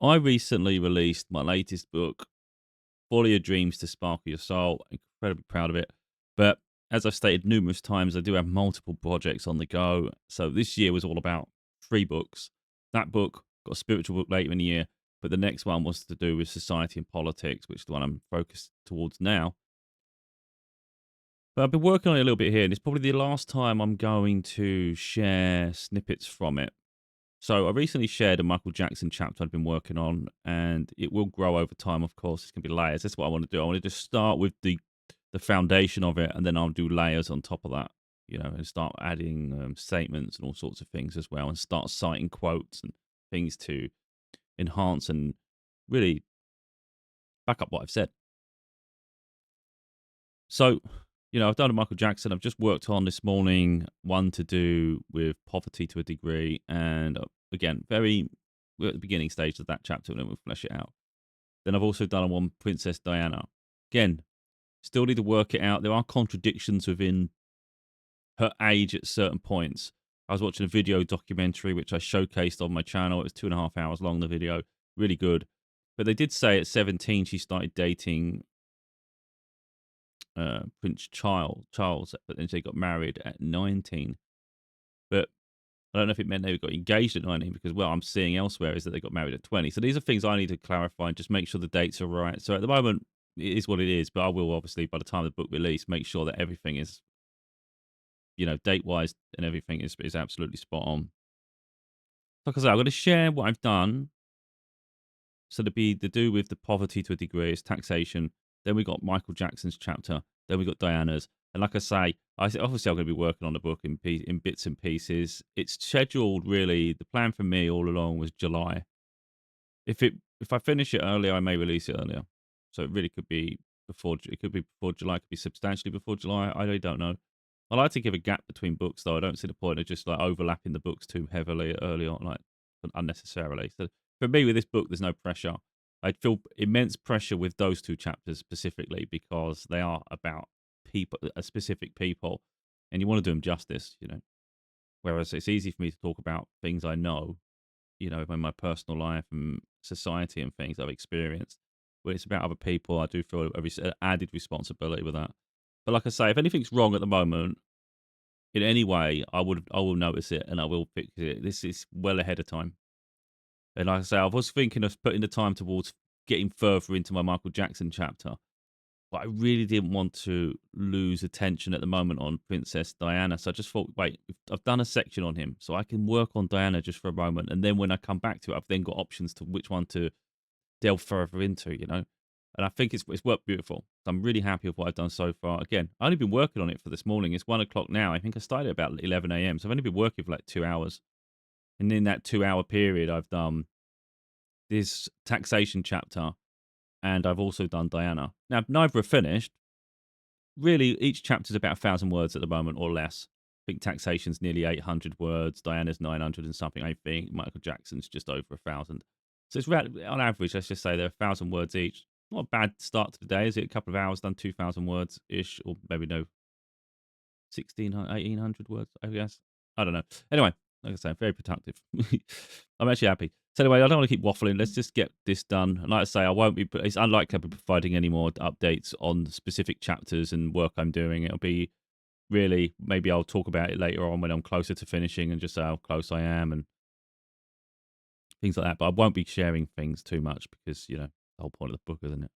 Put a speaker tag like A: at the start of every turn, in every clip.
A: I recently released my latest book, Follow Your Dreams to Sparkle Your Soul. Incredibly proud of it. But as I've stated numerous times, I do have multiple projects on the go. So this year was all about 3 books. That book got a spiritual book later in the year, but the next one was to do with society and politics, which is the one I'm focused towards now. But I've been working on it a little bit here, and it's probably the last time I'm going to share snippets from it. So I recently shared a Michael Jackson chapter I've been working on, and it will grow over time, of course. It's going to be layers. That's what I want to do. I want to just start with the foundation of it, and then I'll do layers on top of that, and start adding statements and all sorts of things as well, and start citing quotes and things to enhance and really back up what I've said. So, I've done a Michael Jackson. I've just worked on this morning one to do with poverty to a degree, and again, we're at the beginning stage of that chapter, and then we'll flesh it out. Then I've also done one Princess Diana. Again, still need to work it out. There are contradictions within her age at certain points. I was watching a video documentary which I showcased on my channel. It was 2.5 hours long, the video. Really good. But they did say at 17 she started dating Prince Charles, but then they got married at 19. But I don't know if it meant they got engaged at 19 because, well, I'm seeing elsewhere is that they got married at 20. So these are things I need to clarify and just make sure the dates are right. So at the moment, it is what it is, but I will obviously, by the time the book release, make sure that everything is, date-wise and everything is absolutely spot on. Like I said, I'm going to share what I've done. So to do with the poverty to a degree is taxation. Then we got Michael Jackson's chapter. Then we got Diana's. And like I say, obviously I'm going to be working on the book in bits and pieces. It's scheduled really. The plan for me all along was July. If I finish it earlier, I may release it earlier. So it really could be before. It could be before July. It could be substantially before July. I really don't know. I like to give a gap between books, though. I don't see the point of just like overlapping the books too heavily early on, like unnecessarily. So for me, with this book, there's no pressure. I feel immense pressure with those 2 chapters specifically because they are about people, specific people, and you want to do them justice, Whereas it's easy for me to talk about things I know, in my personal life and society and things I've experienced. When it's about other people, I do feel a added responsibility with that. But like I say, if anything's wrong at the moment, in any way, I will notice it and I will fix it. This is well ahead of time. And like I say, I was thinking of putting the time towards getting further into my Michael Jackson chapter, but I really didn't want to lose attention at the moment on Princess Diana. So I just thought, wait, I've done a section on him, so I can work on Diana just for a moment. And then when I come back to it, I've then got options to which one to delve further into, And I think it's worked beautiful. I'm really happy with what I've done so far. Again, I've only been working on it for this morning. It's 1 o'clock now. I think I started at about 11 a.m. So I've only been working for like 2 hours. And in that 2 hour period, I've done this taxation chapter and I've also done Diana. Now, neither are finished. Really, each chapter is about 1,000 words at the moment or less. I think taxation's nearly 800 words. Diana's 900 and something. I think Michael Jackson's just over 1,000. So it's on average, let's just say they're 1,000 words each. Not a bad start to the day, is it? A couple of hours done 2,000 words ish, or maybe no, 1,600, 1,800 words, I guess. I don't know. Anyway, like I say, very productive. I'm actually happy. So anyway, I don't want to keep waffling. Let's just get this done. And like I say, I won't be. It's unlikely I'll be providing any more updates on specific chapters and work I'm doing. It'll be really maybe I'll talk about it later on when I'm closer to finishing and just say how close I am and things like that. But I won't be sharing things too much because the whole point of the book, isn't it?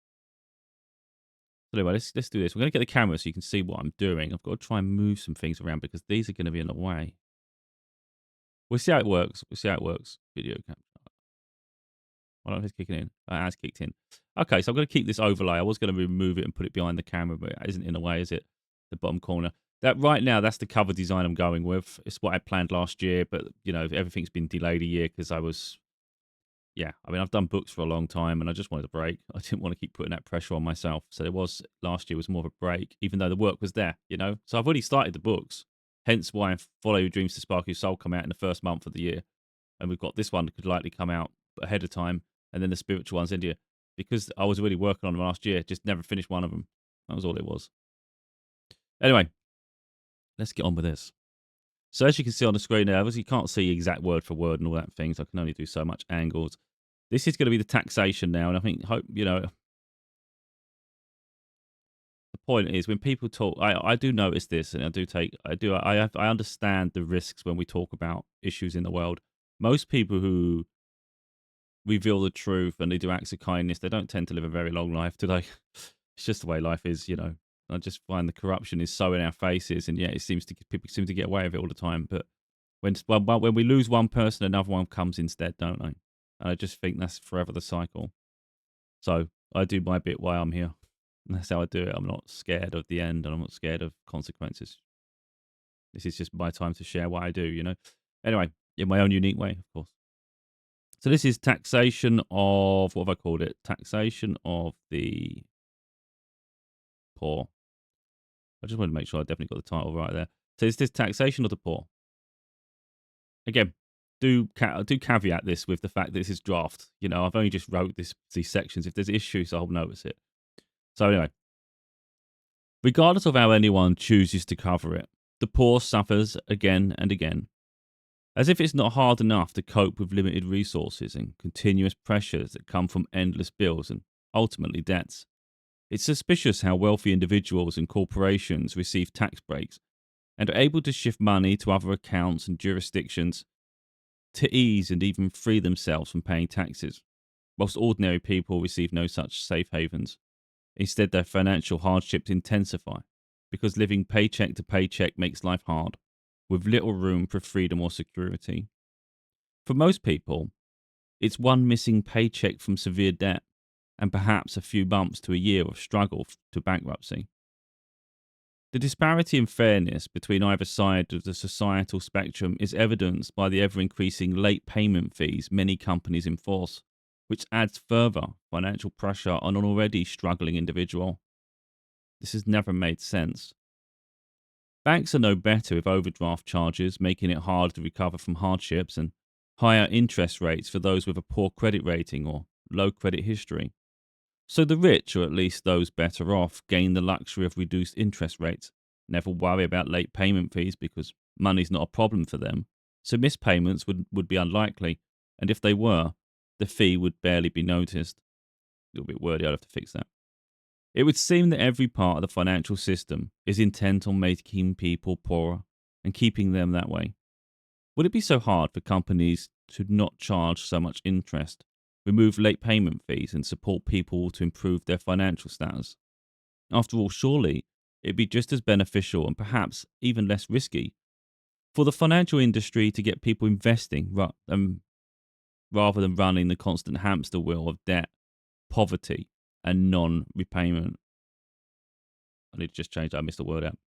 A: So anyway, let's do this. We're going to get the camera so you can see what I'm doing. I've got to try and move some things around because these are going to be in the way. We'll see how it works. Video capture. I don't know if it's kicking in. It has kicked in. Okay, so I'm going to keep this overlay. I was going to remove it and put it behind the camera, but it isn't in the way, is it? The bottom corner. That right now, that's the cover design I'm going with. It's what I planned last year, but everything's been delayed a year because I've done books for a long time and I just wanted a break. I didn't want to keep putting that pressure on myself. So last year was more of a break, even though the work was there, So I've already started the books. Hence why Follow Your Dreams to Sparkle Your Soul come out in the first month of the year. And we've got this one that could likely come out ahead of time. And then the spiritual ones in here. Because I was really working on them last year, just never finished one of them. That was all it was. Anyway, let's get on with this. So as you can see on the screen there, obviously you can't see exact word for word and all that things. I can only do so much angles. This is going to be the taxation now, and I think, the point is when people talk, I do notice this, and I understand the risks when we talk about issues in the world. Most people who reveal the truth and they do acts of kindness, they don't tend to live a very long life, do they? It's just the way life is. I just find the corruption is so in our faces, and yet people seem to get away with it all the time. But when we lose one person, another one comes instead, don't they? And I just think that's forever the cycle. So I do my bit while I'm here. And that's how I do it. I'm not scared of the end, and I'm not scared of consequences. This is just my time to share what I do. Anyway, in my own unique way, of course. So this is taxation of, what have I called it? Taxation of the poor. I just wanted to make sure I definitely got the title right there. So it's this taxation of the poor. Again, do caveat this with the fact that this is draft. I've only just wrote these sections. If there's issues, I'll notice it. So anyway, regardless of how anyone chooses to cover it, the poor suffers again and again. As if it's not hard enough to cope with limited resources and continuous pressures that come from endless bills and ultimately debts. It's suspicious how wealthy individuals and corporations receive tax breaks and are able to shift money to other accounts and jurisdictions to ease and even free themselves from paying taxes, whilst ordinary people receive no such safe havens. Instead, their financial hardships intensify because living paycheck to paycheck makes life hard, with little room for freedom or security. For most people, it's one missing paycheck from severe debt and perhaps a few months to a year of struggle to bankruptcy. The disparity in fairness between either side of the societal spectrum is evidenced by the ever-increasing late payment fees many companies enforce, which adds further financial pressure on an already struggling individual. This has never made sense. Banks are no better with overdraft charges, making it hard to recover from hardships, and higher interest rates for those with a poor credit rating or low credit history. So the rich, or at least those better off, gain the luxury of reduced interest rates, never worry about late payment fees because money's not a problem for them. So missed payments would be unlikely, and if they were, the fee would barely be noticed. A little bit wordy, I'd have to fix that. It would seem that every part of the financial system is intent on making people poorer and keeping them that way. Would it be so hard for companies to not charge so much interest, remove late payment fees, and support people to improve their financial status? After all, surely it'd be just as beneficial and perhaps even less risky for the financial industry to get people investing rather than running the constant hamster wheel of debt, poverty, and non-repayment. I need to just change that. I missed a word out.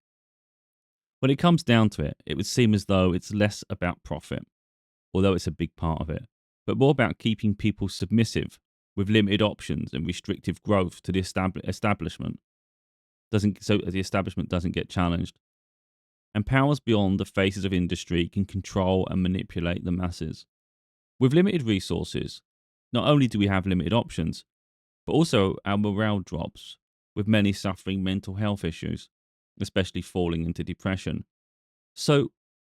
A: When it comes down to it, it would seem as though it's less about profit, although it's a big part of it, but more about keeping people submissive with limited options and restrictive growth to the establishment. So the establishment doesn't get challenged. And powers beyond the faces of industry can control and manipulate the masses. With limited resources, not only do we have limited options, but also our morale drops, with many suffering mental health issues, especially falling into depression. So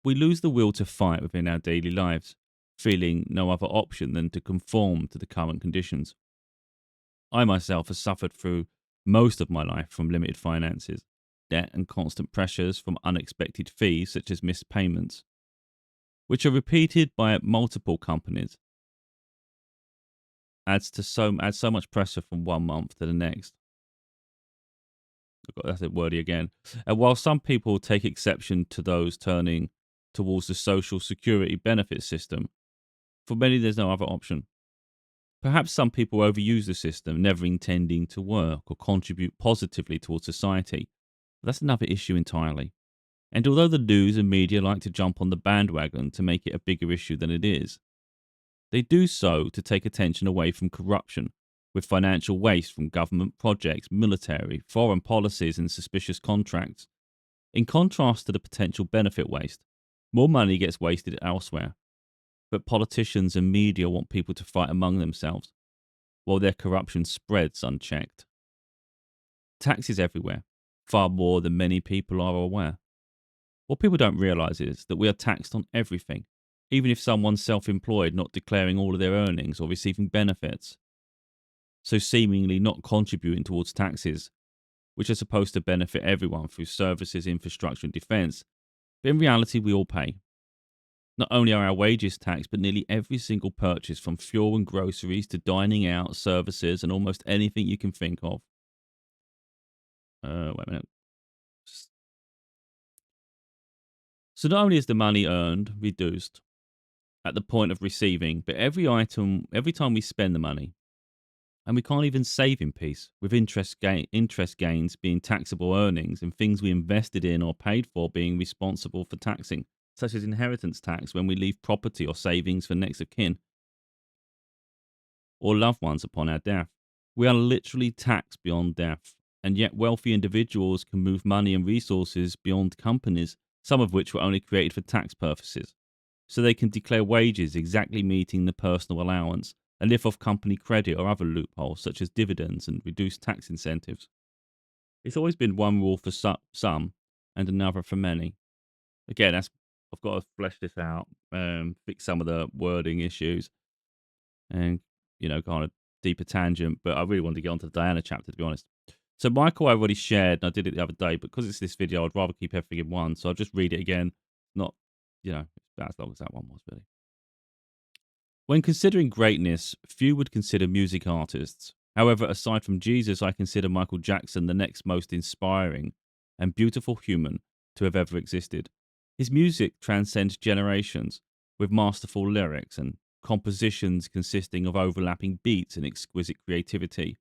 A: we lose the will to fight within our daily lives, feeling no other option than to conform to the current conditions. I myself have suffered through most of my life from limited finances, debt, and constant pressures from unexpected fees such as missed payments, which are repeated by multiple companies. Adds so much pressure from one month to the next. That's it wordy again. And while some people take exception to those turning towards the social security benefit system, for many there's no other option. Perhaps some people overuse the system, never intending to work or contribute positively towards society. But that's another issue entirely. And although the news and media like to jump on the bandwagon to make it a bigger issue than it is, they do so to take attention away from corruption, with financial waste from government projects, military, foreign policies, and suspicious contracts. In contrast to the potential benefit waste, more money gets wasted elsewhere. But politicians and media want people to fight among themselves, while their corruption spreads unchecked. Taxes everywhere, far more than many people are aware. What people don't realise is that we are taxed on everything, even if someone's self-employed, not declaring all of their earnings or receiving benefits, so seemingly not contributing towards taxes, which are supposed to benefit everyone through services, infrastructure, and defense. But in reality, we all pay. Not only are our wages taxed, but nearly every single purchase from fuel and groceries to dining out, services, and almost anything you can think of. Wait a minute. So not only is the money earned reduced at the point of receiving, but every time we spend the money, and we can't even save in peace, with interest gains being taxable earnings and things we invested in or paid for being responsible for taxing, such as inheritance tax when we leave property or savings for next of kin or loved ones upon our death. We are literally taxed beyond death, and yet wealthy individuals can move money and resources beyond companies, some of which were only created for tax purposes. So they can declare wages exactly meeting the personal allowance and live off company credit or other loopholes such as dividends and reduced tax incentives. It's always been one rule for some and another for many. Again, I've got to flesh this out, fix some of the wording issues, and kind of deeper tangent. But I really wanted to get onto the Diana chapter, to be honest. So Michael, I already shared, and I did it the other day, but because it's this video, I'd rather keep everything in one. So I'll just read it again. Not, about as long as that one was, really. When considering greatness, few would consider music artists. However, aside from Jesus, I consider Michael Jackson the next most inspiring and beautiful human to have ever existed. His music transcends generations with masterful lyrics and compositions consisting of overlapping beats and exquisite creativity.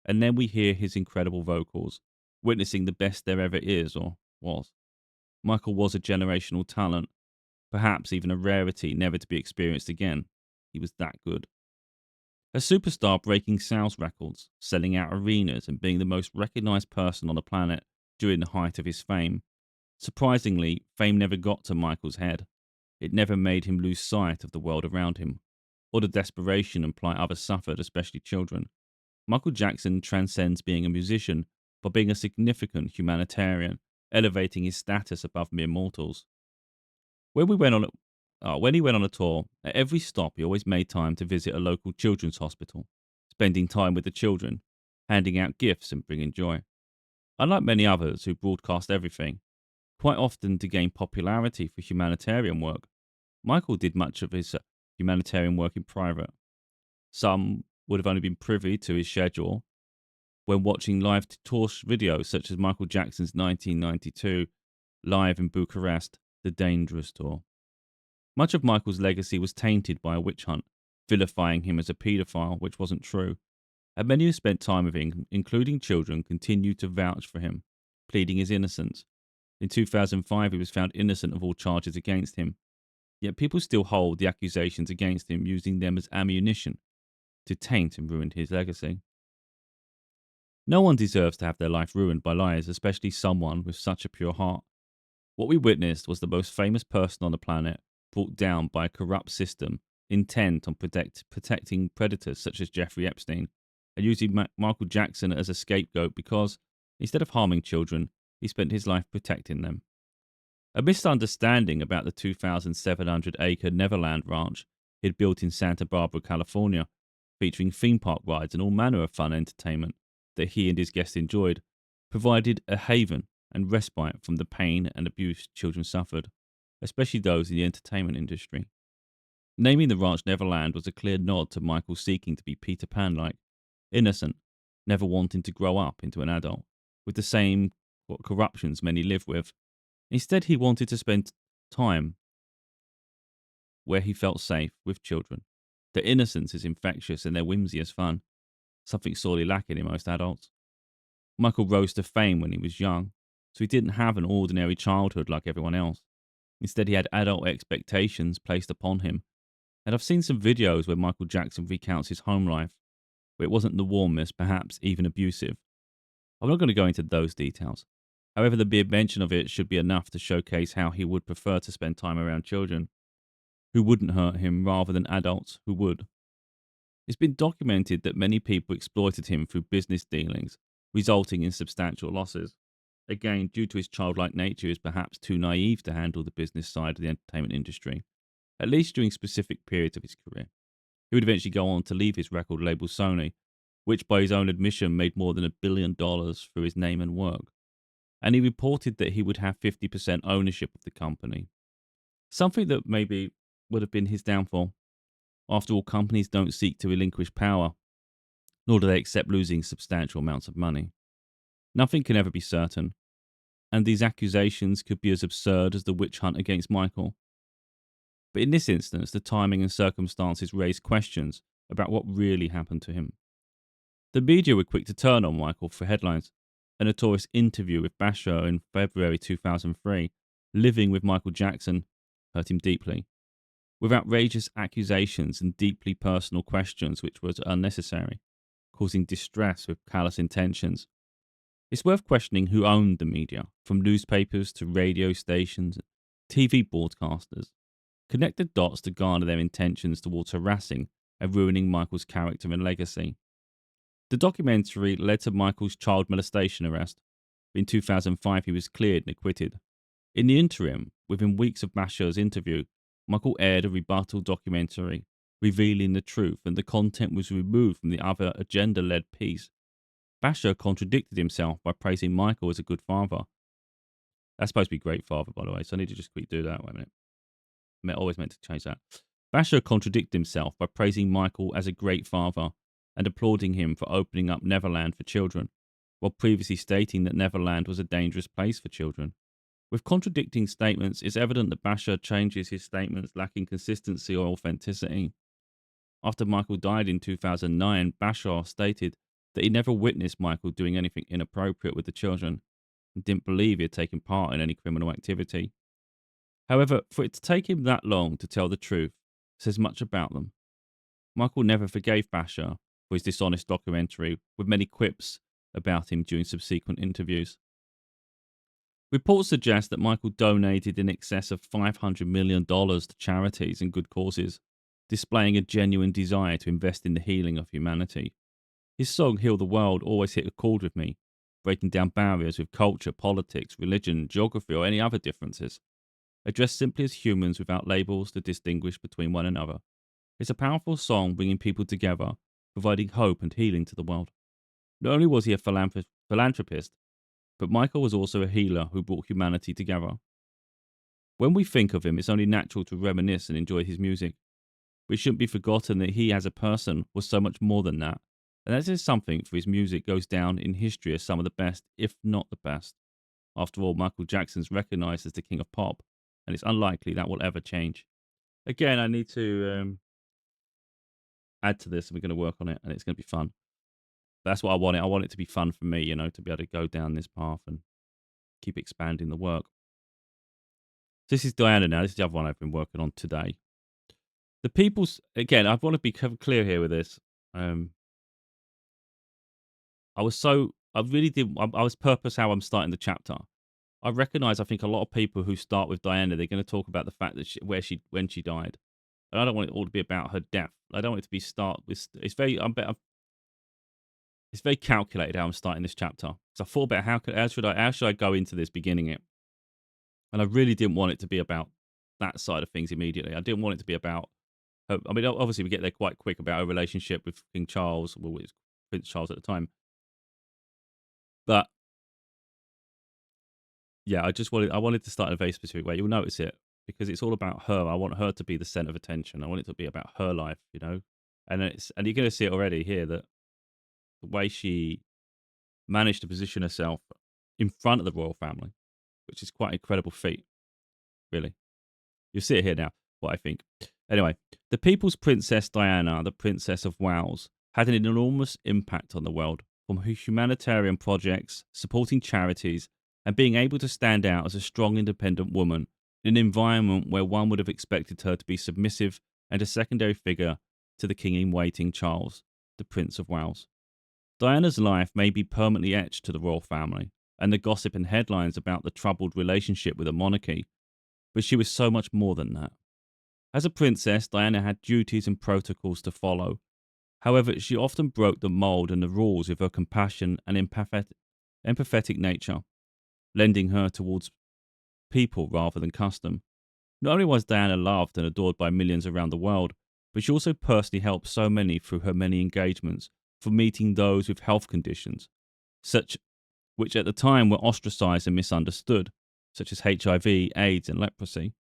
A: And then we hear his incredible vocals, witnessing the best there ever is or was. Michael was a generational talent, perhaps even a rarity never to be experienced again. He was that good. A superstar breaking sales records, selling out arenas, and being the most recognized person on the planet during the height of his fame. Surprisingly, fame never got to Michael's head. It never made him lose sight of the world around him, or the desperation and plight others suffered, especially children. Michael Jackson transcends being a musician by being a significant humanitarian, elevating his status above mere mortals. When he went on a tour, at every stop he always made time to visit a local children's hospital, spending time with the children, handing out gifts and bringing joy. Unlike many others who broadcast everything, quite often to gain popularity for humanitarian work, Michael did much of his humanitarian work in private. Some would have only been privy to his schedule when watching live tour videos such as Michael Jackson's 1992 Live in Bucharest, The Dangerous Tour. Much of Michael's legacy was tainted by a witch hunt, vilifying him as a paedophile, which wasn't true. And many who spent time with him, including children, continued to vouch for him, pleading his innocence. In 2005, he was found innocent of all charges against him. Yet people still hold the accusations against him, using them as ammunition to taint and ruin his legacy. No one deserves to have their life ruined by lies, especially someone with such a pure heart. What we witnessed was the most famous person on the planet brought down by a corrupt system intent on protecting predators such as Jeffrey Epstein, and using Michael Jackson as a scapegoat because, instead of harming children, he spent his life protecting them. A misunderstanding about the 2,700-acre Neverland Ranch he'd built in Santa Barbara, California, featuring theme park rides and all manner of fun entertainment that he and his guests enjoyed, provided a haven and respite from the pain and abuse children suffered, especially those in the entertainment industry. Naming the ranch Neverland was a clear nod to Michael seeking to be Peter Pan-like, innocent, never wanting to grow up into an adult, with the same corruptions many live with. Instead, he wanted to spend time where he felt safe with children. Their innocence is infectious and their whimsy is fun, something sorely lacking in most adults. Michael rose to fame when he was young, so he didn't have an ordinary childhood like everyone else. Instead, he had adult expectations placed upon him. And I've seen some videos where Michael Jackson recounts his home life, where it wasn't the warmest, perhaps even abusive. I'm not going to go into those details. However, the mere mention of it should be enough to showcase how he would prefer to spend time around children who wouldn't hurt him rather than adults who would. It's been documented that many people exploited him through business dealings, resulting in substantial losses. Again, due to his childlike nature, he is perhaps too naive to handle the business side of the entertainment industry. at least during specific periods of his career. He would eventually go on to leave his record label Sony, which by his own admission made more than $1 billion through his name and work. And he reported that he would have 50% ownership of the company. Something that maybe would have been his downfall. After all, companies don't seek to relinquish power, nor do they accept losing substantial amounts of money. Nothing can ever be certain, and these accusations could be as absurd as the witch hunt against Michael. But in this instance, the timing and circumstances raise questions about what really happened to him. The media were quick to turn on Michael for headlines. A notorious interview with Basho in February 2003, living with Michael Jackson, hurt him deeply, with outrageous accusations and deeply personal questions which was unnecessary, causing distress with callous intentions. It's worth questioning who owned the media, from newspapers to radio stations, TV broadcasters. Connect the dots to garner their intentions towards harassing and ruining Michael's character and legacy. The documentary led to Michael's child molestation arrest. In 2005, he was cleared and acquitted. In the interim, within weeks of Basho's interview, Michael aired a rebuttal documentary revealing the truth, and the content was removed from the other agenda-led piece. Basho contradicted himself by praising Michael as a good father. That's supposed to be great father, by the way, so I need to just quickly do that. Wait a minute. I always meant to change that. Basho contradicted himself by praising Michael as a great father and applauding him for opening up Neverland for children, while previously stating that Neverland was a dangerous place for children. With contradicting statements, it's evident that Basho changes his statements lacking consistency or authenticity. After Michael died in 2009, Basho stated that he never witnessed Michael doing anything inappropriate with the children and didn't believe he had taken part in any criminal activity. However, for it to take him that long to tell the truth says much about them. Michael never forgave Basho for his dishonest documentary, with many quips about him during subsequent interviews. Reports suggest that Michael donated in excess of $500 million to charities and good causes, displaying a genuine desire to invest in the healing of humanity. His song Heal the World always hit a chord with me, breaking down barriers with culture, politics, religion, geography, or any other differences. Addressed simply as humans without labels to distinguish between one another. It's a powerful song bringing people together, providing hope and healing to the world. Not only was he a philanthropist, but Michael was also a healer who brought humanity together. When we think of him, it's only natural to reminisce and enjoy his music. But it shouldn't be forgotten that he as a person was so much more than that. And that is something for his music goes down in history as some of the best, if not the best. After all, Michael Jackson's recognized as the king of pop, and it's unlikely that will ever change. Again, I need to add to this, and we're going to work on it, and it's going to be fun. That's what I want it. I want it to be fun for me, to be able to go down this path and keep expanding the work. So this is Diana now. This is the other one I've been working on today. The people's, again, I want to be clear here with this. I was purpose how I'm starting the chapter. I think a lot of people who start with Diana, they're going to talk about the fact that when she died. And I don't want it all to be about her death. I don't want it to be it's very calculated how I'm starting this chapter. So I thought about how should I go into this, beginning it. And I really didn't want it to be about that side of things immediately. I didn't want it to be about her. I mean, obviously we get there quite quick about her relationship with King Charles, well, it was Prince Charles at the time. But yeah, I wanted to start in a very specific way. You'll notice it because it's all about her. I want her to be the center of attention. I want it to be about her life, and you're going to see it already here, that the way she managed to position herself in front of the royal family, which is quite an incredible feat, really. You'll see it here now, what I think. Anyway, the People's Princess Diana, the Princess of Wales, had an enormous impact on the world, from her humanitarian projects, supporting charities, and being able to stand out as a strong, independent woman in an environment where one would have expected her to be submissive and a secondary figure to the king-in-waiting Charles, the Prince of Wales. Diana's life may be permanently etched to the royal family and the gossip and headlines about the troubled relationship with the monarchy, but she was so much more than that. As a princess, Diana had duties and protocols to follow. However, she often broke the mold and the rules with her compassion and empathetic nature, lending her towards people rather than custom. Not only was Diana loved and adored by millions around the world, but she also personally helped so many through her many engagements, from meeting those with health conditions, such which at the time were ostracized and misunderstood, such as HIV, AIDS, and leprosy.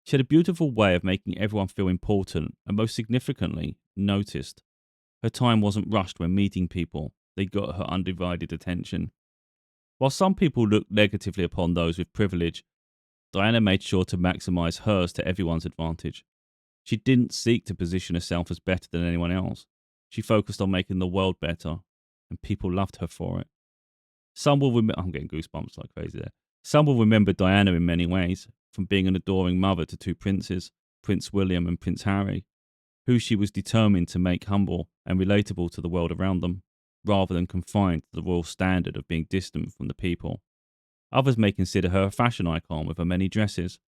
A: She had a beautiful way of making everyone feel important and, most significantly, noticed. Her time wasn't rushed when meeting people, they got her undivided attention. While some people looked negatively upon those with privilege, Diana made sure to maximize hers to everyone's advantage. She didn't seek to position herself as better than anyone else. She focused on making the world better, and people loved her for it. Some will remember, I'm getting goosebumps like crazy there. Some will remember Diana in many ways, from being an adoring mother to two princes, Prince William and Prince Harry, who she was determined to make humble and relatable to the world around them, rather than confined to the royal standard of being distant from the people. Others may consider her a fashion icon with her many dresses,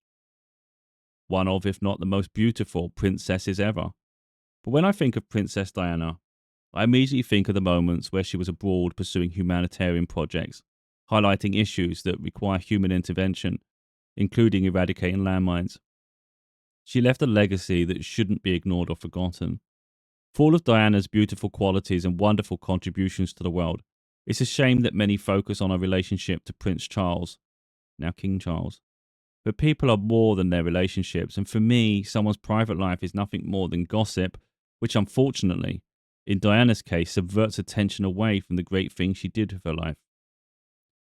A: one of, if not the most beautiful princesses ever. But when I think of Princess Diana, I immediately think of the moments where she was abroad pursuing humanitarian projects, highlighting issues that require human intervention, including eradicating landmines. She left a legacy that shouldn't be ignored or forgotten. For all of Diana's beautiful qualities and wonderful contributions to the world, it's a shame that many focus on her relationship to Prince Charles, now King Charles. But people are more than their relationships, and for me, someone's private life is nothing more than gossip, which unfortunately, in Diana's case, subverts attention away from the great things she did with her life.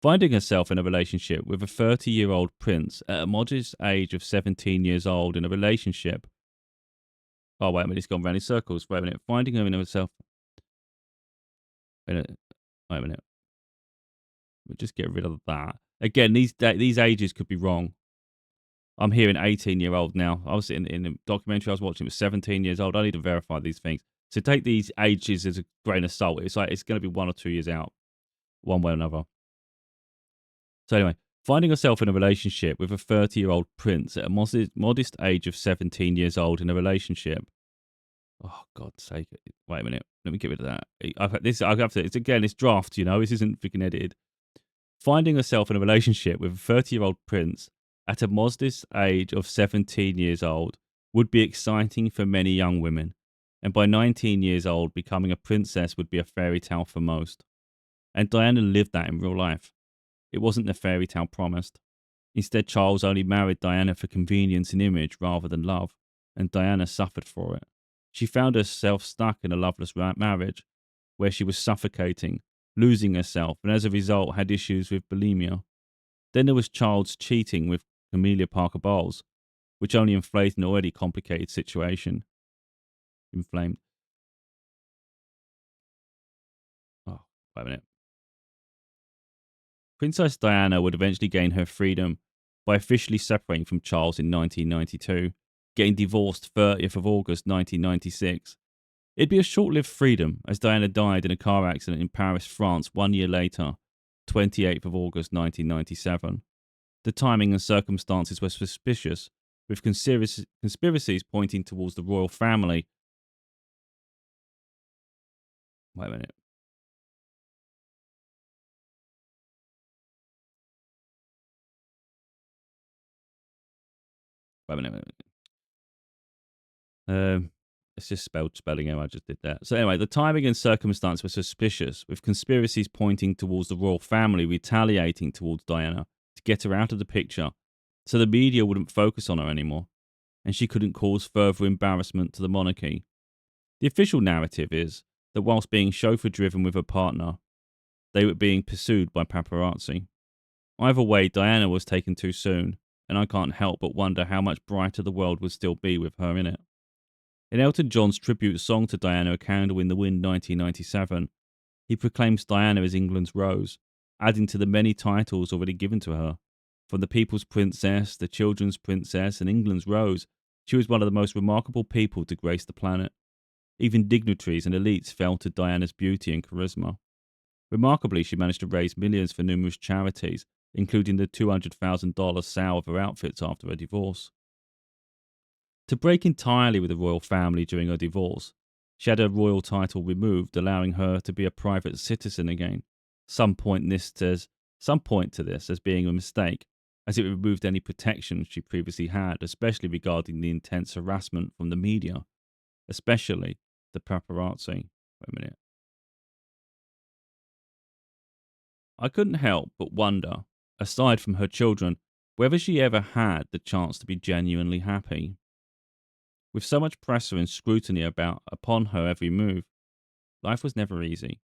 A: Finding herself in a relationship with a 30-year-old prince at a modest age of 17 years old in a relationship. Oh, wait a minute, it's gone round in circles. Wait a minute. Finding her in herself. Wait a minute. We'll just get rid of that. Again, these ages could be wrong. I'm hearing 18-year-old now. I was in the documentary I was watching, it was 17 years old. I need to verify these things. So take these ages as a grain of salt. It's like it's going to be 1 or 2 years out, one way or another. So anyway, finding herself in a relationship with a 30-year-old prince at a modest age of 17 years old in a relationship. Oh, God's sake. Wait a minute. Let me get rid of that. It's draft, this isn't freaking edited. Finding herself in a relationship with a 30-year-old prince at a modest age of 17 years old would be exciting for many young women. And by 19 years old, becoming a princess would be a fairy tale for most. And Diana lived that in real life. It wasn't the fairy tale promised. Instead, Charles only married Diana for convenience and image rather than love, and Diana suffered for it. She found herself stuck in a loveless marriage where she was suffocating, losing herself, and as a result had issues with bulimia. Then there was Charles cheating with Amelia Parker Bowles, which only inflated an already complicated situation. Inflamed. Oh, wait a minute. Princess Diana would eventually gain her freedom by officially separating from Charles in 1992, getting divorced 30th of August 1996. It'd be a short-lived freedom, as Diana died in a car accident in Paris, France 1 year later, 28th of August 1997. The timing and circumstances were suspicious, with conspiracies pointing towards the royal family. Wait a minute. Wait a minute. It's just spelling error. I just did that. So anyway, the timing and circumstance were suspicious, with conspiracies pointing towards the royal family retaliating towards Diana to get her out of the picture, so the media wouldn't focus on her anymore, and she couldn't cause further embarrassment to the monarchy. The official narrative is that whilst being chauffeur-driven with her partner, they were being pursued by paparazzi. Either way, Diana was taken too soon, and I can't help but wonder how much brighter the world would still be with her in it. In Elton John's tribute song to Diana, A Candle in the Wind 1997, he proclaims Diana as England's Rose, adding to the many titles already given to her. From the People's Princess, the Children's Princess, and England's Rose, she was one of the most remarkable people to grace the planet. Even dignitaries and elites fell to Diana's beauty and charisma. Remarkably, she managed to raise millions for numerous charities, including the $200,000 sale of her outfits after her divorce. To break entirely with the royal family during her divorce, she had her royal title removed, allowing her to be a private citizen again. Some point to this as being a mistake, as it removed any protection she previously had, especially regarding the intense harassment from the media, especially the paparazzi. Wait a minute. I couldn't help but wonder, aside from her children, whether she ever had the chance to be genuinely happy. With so much pressure and scrutiny upon her every move, life was never easy.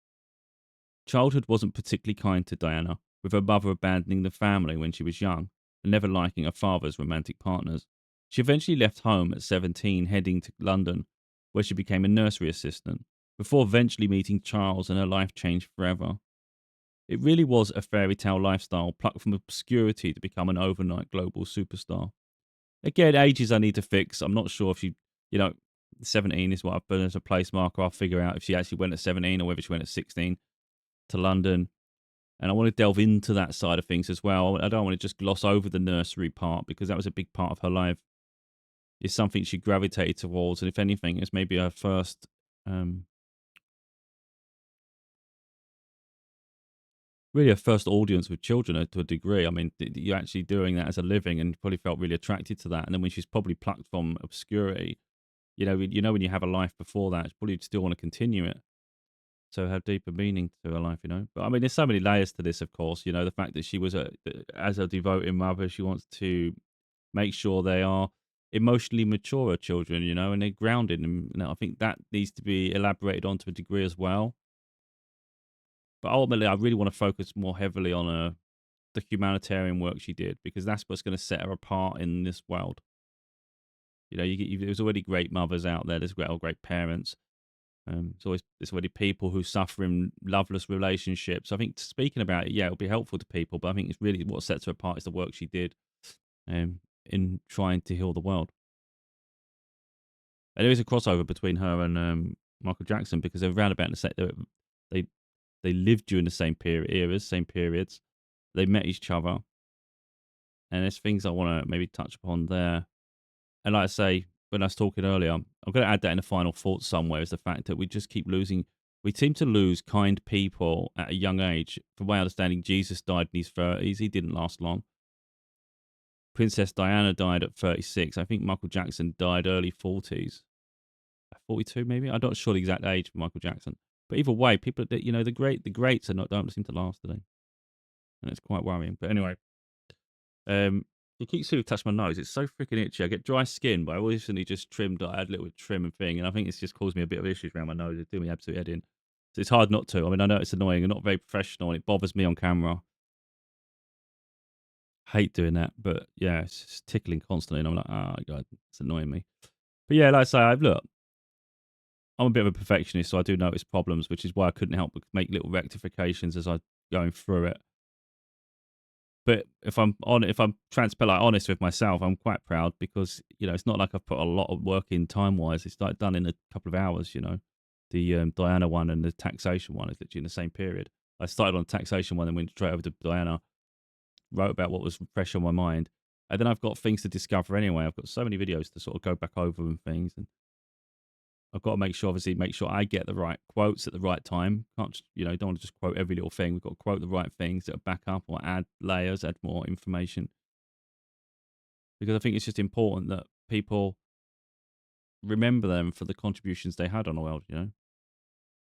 A: Childhood wasn't particularly kind to Diana, with her mother abandoning the family when she was young and never liking her father's romantic partners. She eventually left home at 17, heading to London, where she became a nursery assistant, before eventually meeting Charles, and her life changed forever. It really was a fairy tale lifestyle, plucked from obscurity to become an overnight global superstar. Again, ages I need to fix. I'm not sure if she, you know, 17 is what I've put as a place marker. I'll figure out if she actually went at 17 or whether she went at 16 to London. And I want to delve into that side of things as well. I don't want to just gloss over the nursery part, because that was a big part of her life. It's something she gravitated towards. And if anything, it's maybe her first, really her first audience with children, to a degree. I mean, you're actually doing that as a living, and probably felt really attracted to that. And then when she's probably plucked from obscurity, when you have a life before that, you probably still want to continue it. So have deeper meaning to her life. But I mean, there's so many layers to this, of course. The fact that she was as a devoted mother, she wants to make sure they are emotionally mature children, and they're grounded. And I think that needs to be elaborated on to a degree as well. But ultimately, I really want to focus more heavily on the humanitarian work she did, because that's what's going to set her apart in this world. There's already great mothers out there. There's great parents. There's already people who suffer in loveless relationships. I think speaking about it, yeah, it'll be helpful to people, but I think it's really what sets her apart is the work she did in trying to heal the world. And there is a crossover between her and Michael Jackson, because they're around about in the same. They lived during the same same periods. They met each other, and there's things I want to maybe touch upon there. And like I say, when I was talking earlier, I'm going to add that in the final thought somewhere, is the fact that we just keep losing. We seem to lose kind people at a young age. From my understanding, Jesus died in his 30s. He didn't last long. Princess Diana died at 36. I think Michael Jackson died early 40s. 42 maybe? I'm not sure the exact age of Michael Jackson. But either way, people that, the greats don't seem to last today. And it's quite worrying. But anyway, it keeps sort of touching my nose. It's so freaking itchy. I get dry skin, but I recently just trimmed. I had a little trim and thing, and I think it's just caused me a bit of issues around my nose. It's doing me absolute head in. So it's hard not to. I mean, I know it's annoying and not very professional, and it bothers me on camera. Hate doing that, but yeah, it's just tickling constantly, and I'm like, oh god, it's annoying me. But yeah, like I say, I'm a bit of a perfectionist, so I do notice problems, which is why I couldn't help but make little rectifications as I'm going through it. But if I'm transparent, honest with myself, I'm quite proud, because it's not like I've put a lot of work in time wise. It's like done in a couple of hours. The Diana one and the taxation one is literally in the same period. I started on the taxation one and went straight over to Diana, wrote about what was fresh on my mind, and then I've got things to discover anyway. I've got so many videos to sort of go back over and things, and I've got to make sure I get the right quotes at the right time. Can't just, don't want to just quote every little thing. We've got to quote the right things that back up or add layers, add more information. Because I think it's just important that people remember them for the contributions they had on the world.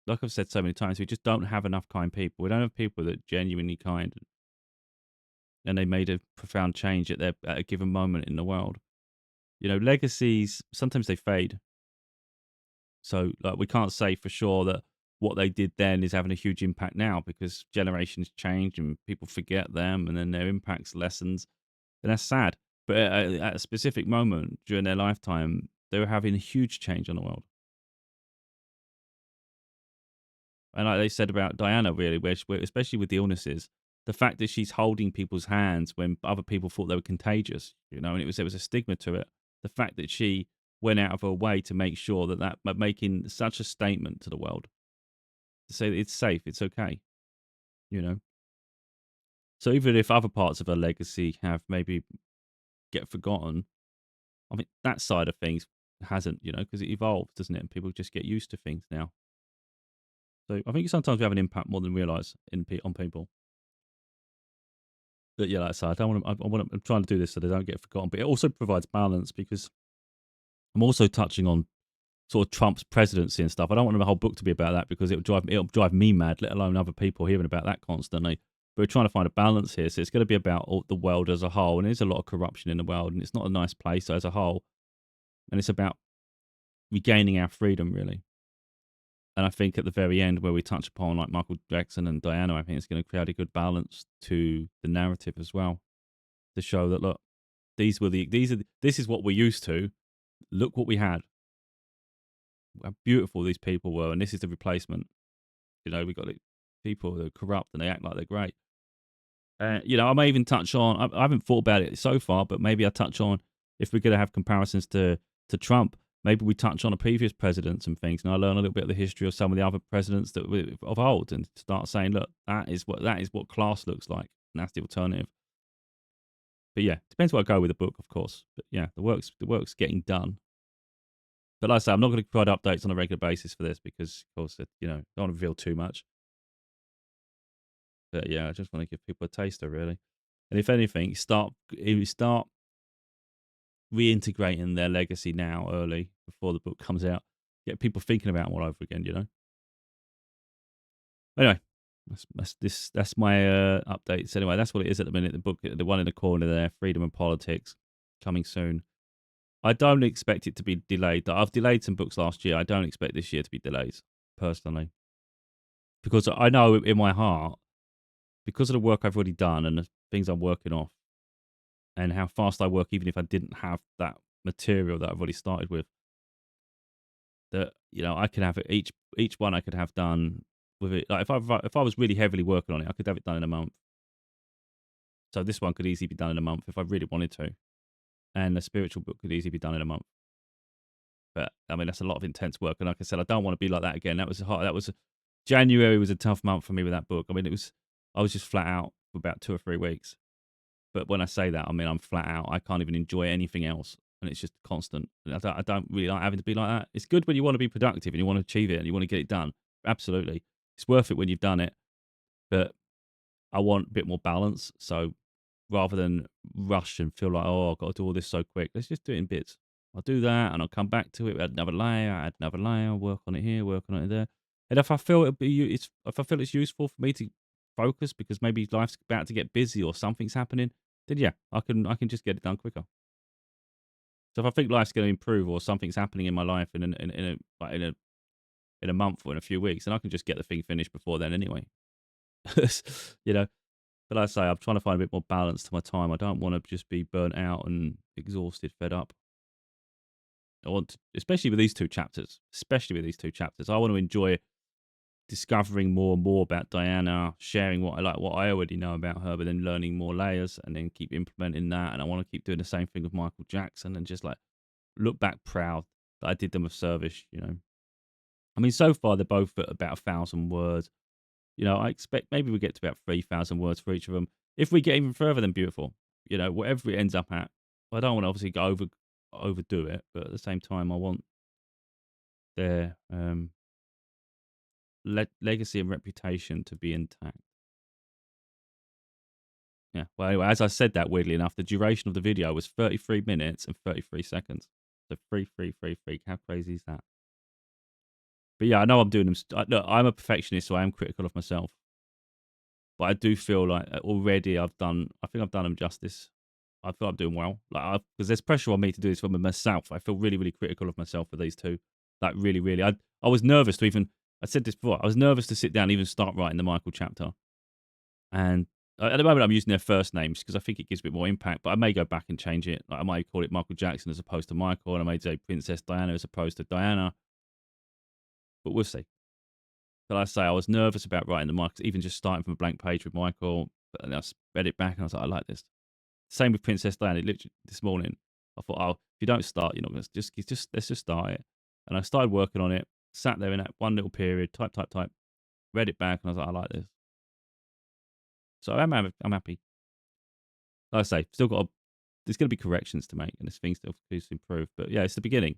A: Like I've said so many times, we just don't have enough kind people. We don't have people that are genuinely kind, and they made a profound change at a given moment in the world. Legacies, sometimes they fade. So like we can't say for sure that what they did then is having a huge impact now, because generations change and people forget them, and then their impacts lessens. And that's sad. But at a specific moment during their lifetime, they were having a huge change on the world. And like they said about Diana, really, where especially with the illnesses, the fact that she's holding people's hands when other people thought they were contagious, and there was a stigma to it. The fact that she went out of her way to make sure that making such a statement to the world, to say that it's safe, it's okay, you know. So even if other parts of her legacy have maybe get forgotten, I think that side of things hasn't, because it evolves, doesn't it? And people just get used to things now. So I think sometimes we have an impact more than we realise on people. But yeah, like I said, I don't want to, I'm trying to do this so they don't get forgotten. But it also provides balance because I'm also touching on sort of Trump's presidency and stuff. I don't want the whole book to be about that because it'll drive me mad, let alone other people hearing about that constantly. But we're trying to find a balance here. So it's going to be about the world as a whole. And there's a lot of corruption in the world and it's not a nice place as a whole. And it's about regaining our freedom, really. And I think at the very end, where we touch upon like Michael Jackson and Diana, I think it's going to create a good balance to the narrative as well, to show that look, this is what we're used to. Look what we had. How beautiful these people were, and this is the replacement. You know, we got people that are corrupt and they act like they're great. You know, I may even touch on. I haven't thought about it so far, but maybe I touch on if we're going to have comparisons to Trump. Maybe we touch on a previous presidents and things, and I learn a little bit of the history of some of the other presidents that of old, and start saying, look, that is what class looks like, and that's the alternative. But yeah, depends what I go with the book, of course. But yeah, the work's getting done. But like I say, I'm not going to provide updates on a regular basis for this because, of course, you know, don't want to reveal too much. But yeah, I just want to give people a taster, really. And if anything, start reintegrating their legacy now, early, before the book comes out. Get people thinking about them all over again, you know. Anyway, that's my updates. Anyway, that's what it is at the minute. The book, the one in the corner there, Freedom and Politics, coming soon. I don't expect it to be delayed. I've delayed some books last year. I don't expect this year to be delayed, personally, because I know in my heart, because of the work I've already done and the things I'm working off, and how fast I work, even if I didn't have that material that I've already started with, that you know I could have it, each one I could have done with it. Like if I was really heavily working on it, I could have it done in a month. So this one could easily be done in a month if I really wanted to, and the spiritual book could easily be done in a month. But I mean, that's a lot of intense work, and like I said, I don't want to be like that again. That was hard. January was a tough month for me with that book. I mean, I was just flat out for about 2 or 3 weeks. But when I say that, I mean I'm flat out. I can't even enjoy anything else, and it's just constant. And I don't really like having to be like that. It's good when you want to be productive and you want to achieve it and you want to get it done. Absolutely, it's worth it when you've done it. But I want a bit more balance. So rather than rush and feel like, oh, I've got to do all this so quick, let's just do it in bits. I'll do that and I'll come back to it, add another layer, work on it here, work on it there. And if I feel it's useful for me to focus because maybe life's about to get busy or something's happening, then yeah, I can just get it done quicker. So if I think life's going to improve or something's happening in my life in a month or in a few weeks, then I can just get the thing finished before then anyway. You know, but like I say, I'm trying to find a bit more balance to my time. I don't want to just be burnt out and exhausted, fed up. I want to, especially with these two chapters, I want to enjoy discovering more and more about Diana, sharing what I like, what I already know about her, but then learning more layers and then keep implementing that. And I want to keep doing the same thing with Michael Jackson and just like look back proud that I did them a service, you know. I mean, so far they're both at about 1,000 words. You know, I expect maybe we get to about 3,000 words for each of them. If we get even further, then beautiful. You know, whatever it ends up at. I don't want to obviously go overdo it, but at the same time, I want their legacy and reputation to be intact. Yeah. Well, anyway, as I said that, weirdly enough, the duration of the video was 33 minutes and 33 seconds. So 3. How crazy is that? But yeah, I know I'm doing them. Look, I'm a perfectionist, so I am critical of myself. But I do feel like already I think I've done them justice. I feel I'm doing well. Like, because there's pressure on me to do this for myself. I feel really, really critical of myself for these two. Like, really, really. I was nervous to even. I said this before. I was nervous to sit down and even start writing the Michael chapter. And at the moment, I'm using their first names because I think it gives a bit more impact. But I may go back and change it. Like, I might call it Michael Jackson as opposed to Michael, and I may say Princess Diana as opposed to Diana. But we'll see. But I say I was nervous about writing the Michael, even just starting from a blank page with Michael. But then I read it back and I was like, I like this. Same with Princess Diana. Literally this morning, I thought, oh, if you don't start, you're not going to just let's just start it. And I started working on it. Sat there in that one little period, type, read it back, and I was like, I like this. So I'm happy. Like I say, still got there's going to be corrections to make, and this thing still needs to improve. But yeah, it's the beginning.